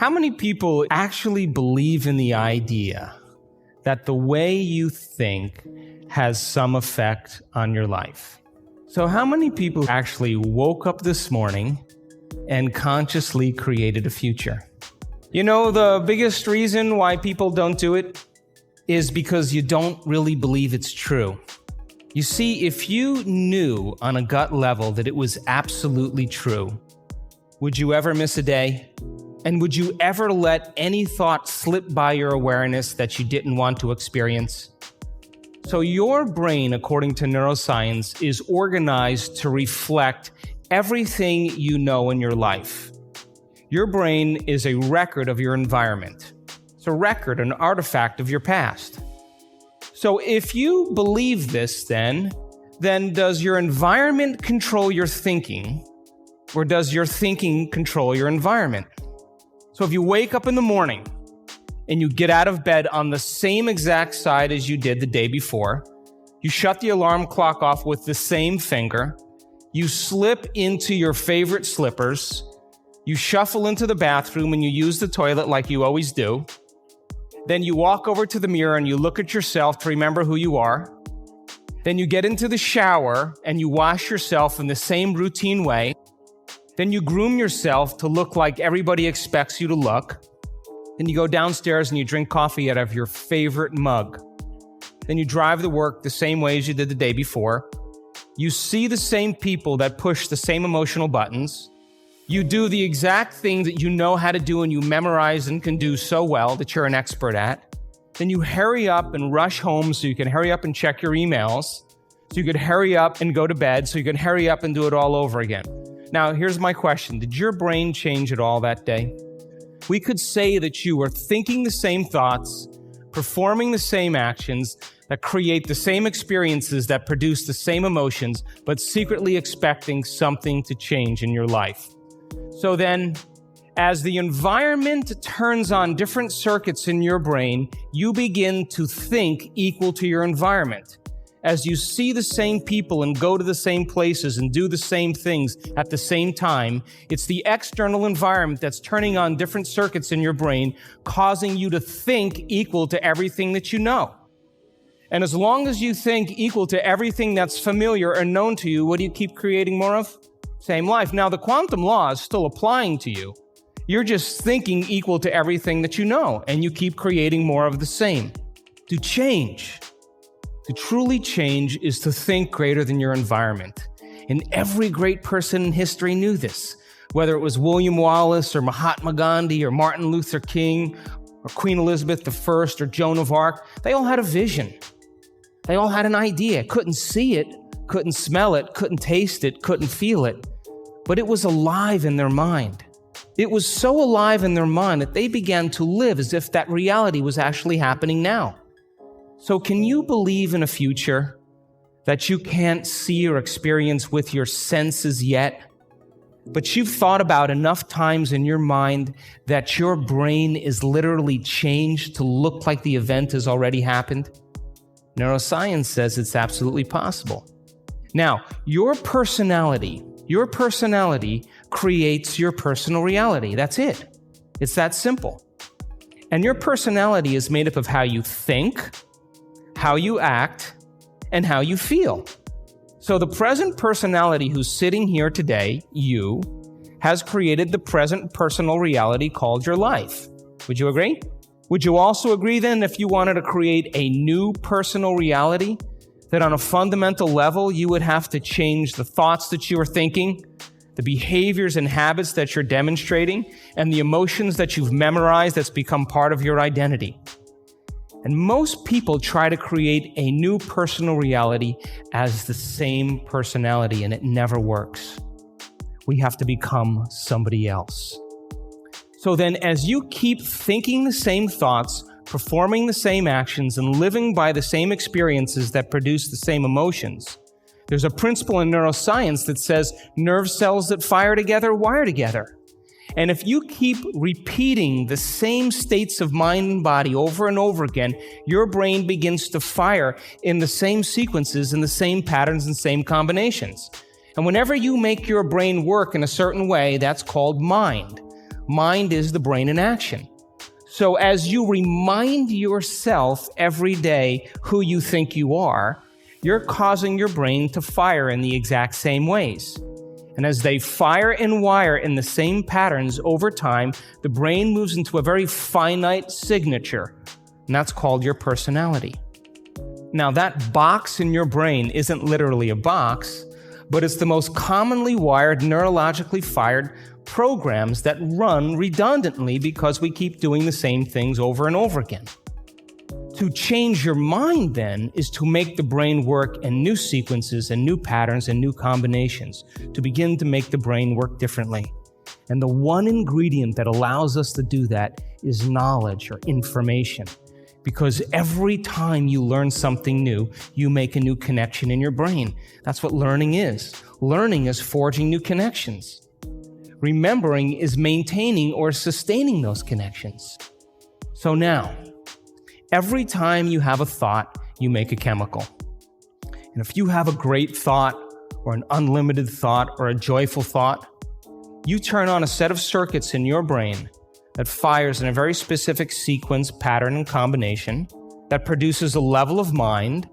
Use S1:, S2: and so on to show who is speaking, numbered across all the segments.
S1: How many people actually believe in the idea that the way you think has some effect on your life? So how many people actually woke up this morning and consciously created a future? You know, the biggest reason why people don't do it is because you don't really believe it's true. You see, if you knew on a gut level that it was absolutely true, would you ever miss a day? And would you ever let any thought slip by your awareness that you didn't want to experience? So your brain, according to neuroscience, is organized to reflect everything you know in your life. Your brain is a record of your environment. It's a record, an artifact of your past. So if you believe this, then does your environment control your thinking, or does your thinking control your environment? So if you wake up in the morning and you get out of bed on the same exact side as you did the day before, you shut the alarm clock off with the same finger, you slip into your favorite slippers, you shuffle into the bathroom and you use the toilet like you always do, then you walk over to the mirror and you look at yourself to remember who you are, then you get into the shower and you wash yourself in the same routine way, then you groom yourself to look like everybody expects you to look. Then you go downstairs and you drink coffee out of your favorite mug. Then you drive to work the same way as you did the day before. You see the same people that push the same emotional buttons. You do the exact thing that you know how to do and you memorize and can do so well that you're an expert at. Then you hurry up and rush home so you can hurry up and check your emails, so you could hurry up and go to bed, so you could hurry up and do it all over again. Now, here's my question. Did your brain change at all that day? We could say that you were thinking the same thoughts, performing the same actions that create the same experiences that produce the same emotions, but secretly expecting something to change in your life. So then, as the environment turns on different circuits in your brain, you begin to think equal to your environment. As you see the same people and go to the same places and do the same things at the same time, it's the external environment that's turning on different circuits in your brain, causing you to think equal to everything that you know. And as long as you think equal to everything that's familiar and known to you, what do you keep creating more of? Same life. Now, the quantum law is still applying to you. You're just thinking equal to everything that you know, and you keep creating more of the same. To change, to truly change, is to think greater than your environment. And every great person in history knew this. Whether it was William Wallace or Mahatma Gandhi or Martin Luther King or Queen Elizabeth I or Joan of Arc, they all had a vision. They all had an idea. Couldn't see it, couldn't smell it, couldn't taste it, couldn't feel it. But it was alive in their mind. It was so alive in their mind that they began to live as if that reality was actually happening now. So can you believe in a future that you can't see or experience with your senses yet, but you've thought about enough times in your mind that your brain is literally changed to look like the event has already happened? Neuroscience says it's absolutely possible. Now, your personality creates your personal reality. That's it. It's that simple. And your personality is made up of how you think, how you act, and how you feel. So the present personality who's sitting here today, you, has created the present personal reality called your life. Would you agree? Would you also agree then, if you wanted to create a new personal reality, that on a fundamental level you would have to change the thoughts that you are thinking, the behaviors and habits that you're demonstrating, and the emotions that you've memorized that's become part of your identity? And most people try to create a new personal reality as the same personality, and it never works. We have to become somebody else. So then, as you keep thinking the same thoughts, performing the same actions, and living by the same experiences that produce the same emotions, there's a principle in neuroscience that says nerve cells that fire together wire together. And if you keep repeating the same states of mind and body over and over again, your brain begins to fire in the same sequences, in the same patterns and same combinations. And whenever you make your brain work in a certain way, that's called mind. Mind is the brain in action. So as you remind yourself every day who you think you are, you're causing your brain to fire in the exact same ways. And as they fire and wire in the same patterns over time, the brain moves into a very finite signature, and that's called your personality. Now, that box in your brain isn't literally a box, but it's the most commonly wired, neurologically fired programs that run redundantly because we keep doing the same things over and over again. To change your mind, then, is to make the brain work in new sequences and new patterns and new combinations, to begin to make the brain work differently. And the one ingredient that allows us to do that is knowledge or information. Because every time you learn something new, you make a new connection in your brain. That's what learning is. Learning is forging new connections. Remembering is maintaining or sustaining those connections. So now, every time you have a thought, you make a chemical. And if you have a great thought, or an unlimited thought, or a joyful thought, you turn on a set of circuits in your brain that fires in a very specific sequence, pattern, and combination that produces a level of mind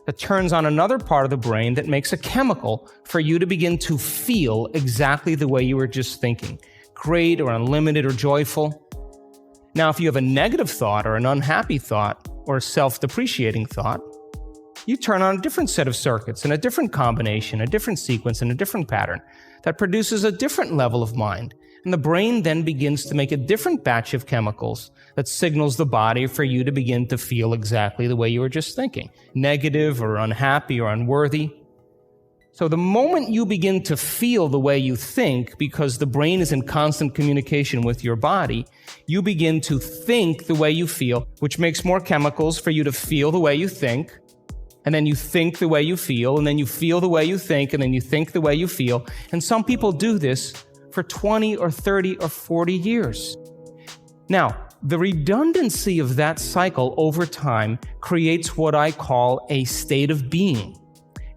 S1: that turns on another part of the brain that makes a chemical for you to begin to feel exactly the way you were just thinking, great or unlimited or joyful. Now, if you have a negative thought or an unhappy thought or a self-depreciating thought, you turn on a different set of circuits and a different combination, a different sequence, and a different pattern that produces a different level of mind. And the brain then begins to make a different batch of chemicals that signals the body for you to begin to feel exactly the way you were just thinking, negative or unhappy or unworthy. So the moment you begin to feel the way you think, because the brain is in constant communication with your body, you begin to think the way you feel, which makes more chemicals for you to feel the way you think. And then you think the way you feel, and then you feel the way you think, and then you think the way you feel. And some people do this for 20 or 30 or 40 years. Now, the redundancy of that cycle over time creates what I call a state of being.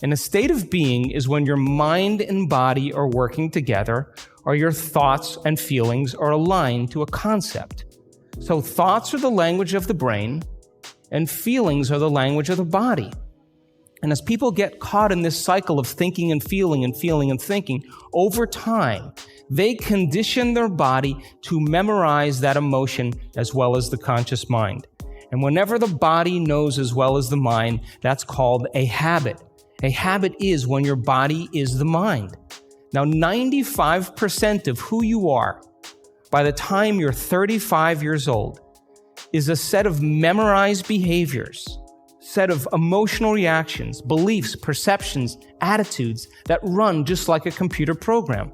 S1: And a state of being is when your mind and body are working together, or your thoughts and feelings are aligned to a concept. So thoughts are the language of the brain, and feelings are the language of the body. And as people get caught in this cycle of thinking and feeling and feeling and thinking, over time, they condition their body to memorize that emotion as well as the conscious mind. And whenever the body knows as well as the mind, that's called a habit. A habit is when your body is the mind. Now, 95% of who you are by the time you're 35 years old is a set of memorized behaviors, set of emotional reactions, beliefs, perceptions, attitudes that run just like a computer program.